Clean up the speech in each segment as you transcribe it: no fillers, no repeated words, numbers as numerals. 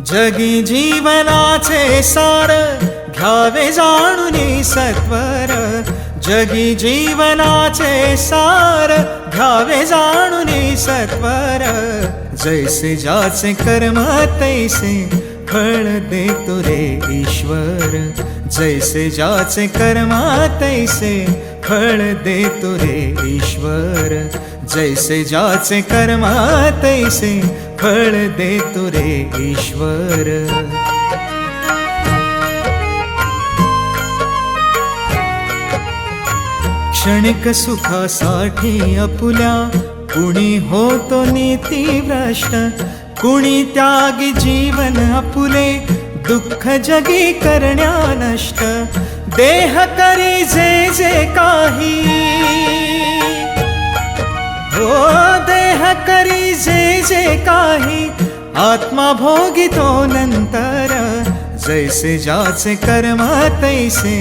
जगी जीवनाचे सार घ्यावे जाणून सत्वर। जगी जीवनाचे सार घ्यावे जाणून सत्वर। जैसे ज्याचे कर्म तैसे फळ देतो रे ईश्वर। जैसे ज्याचे कर्म तैसे फळ देतो रे ईश्वर। जैसे ज्याचे कर्म तैसे फळ देतो रे ईश्वर। क्षणिक सुखासाठी आपुल्या कुणी होतो नीतिभ्रष्ट। कुणी त्यागी जीवन आपुले दुःख जगी करण्या नष्ट। देह करी जे जे काही हो देह करी जे जे काही आत्मा भोगितो नंतर। जैसे ज्याचे कर्म तैसे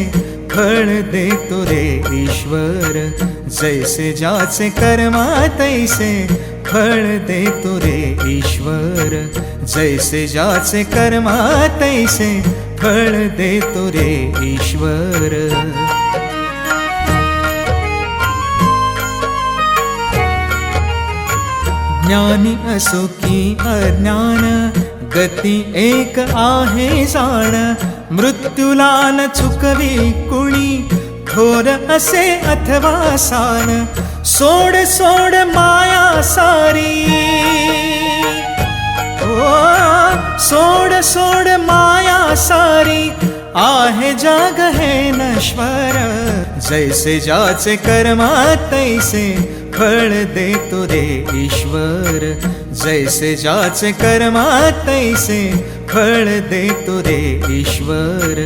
फळ देतो रे ईश्वर। जैसे ज्याचे कर्म तैसे फळ देतो रे ईश्वर। जैसे ज्याचे कर्म तैसे फळ देतो रे ईश्वर। ज्ञानी असो की अज्ञान गती एक आहे जाण। मृत्यूला न चुकवी कुणी थोर असे अथवा सान। सोड सोड माया सारी ओ सोड सोड माया सारी आहे जग हे नश्वर। जैसे ज्याचे कर्म तैसे फळ देतो रे ईश्वर। जैसे ज्याचे कर्म तैसे फळ देतो रे ईश्वर।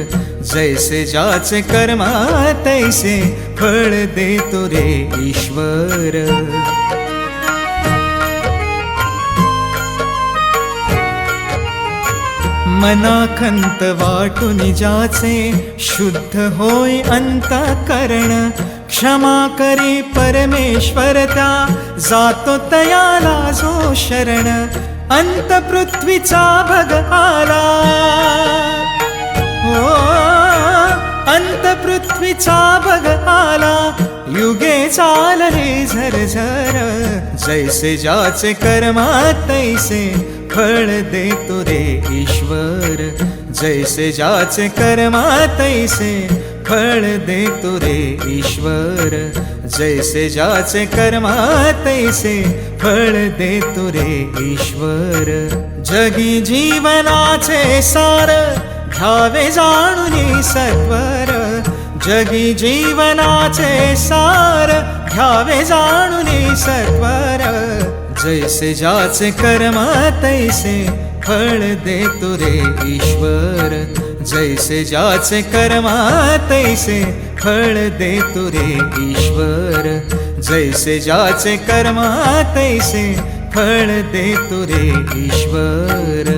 जैसे ज्याचे कर्म तैसे फळ देतो रे ईश्वर। मनाखंत वाटून ज्याचे शुद्ध होय अंतःकरण। क्षमा करी परमेश्वर त्या जातो तयाला जो शरण। अंत पृथ्वीचा भग आला हो अंत पृथ्वीचा भग आला। युगे चालले झरझर। जैसे ज्याचे कर्म तैसे फळ देतो रे ईश्वर। जैसे ज्याचे कर्म तैसे फळ देतो रे ईश्वर। जैसे ज्याचे कर्म तैसे फळ देतो रे ईश्वर। जगी जीवनाचे सार घ्यावे जाणून सत्वर। जगी जीवनाचे सार घ्यावे जाणून सत्वर। जैसे ज्याचे कर्म तैसे फळ देतो रे ईश्वर। जैसे ज्याचे कर्म तैसे फळ देतो रे ईश्वर। जैसे ज्याचे कर्म तैसे फळ देतो रे ईश्वर।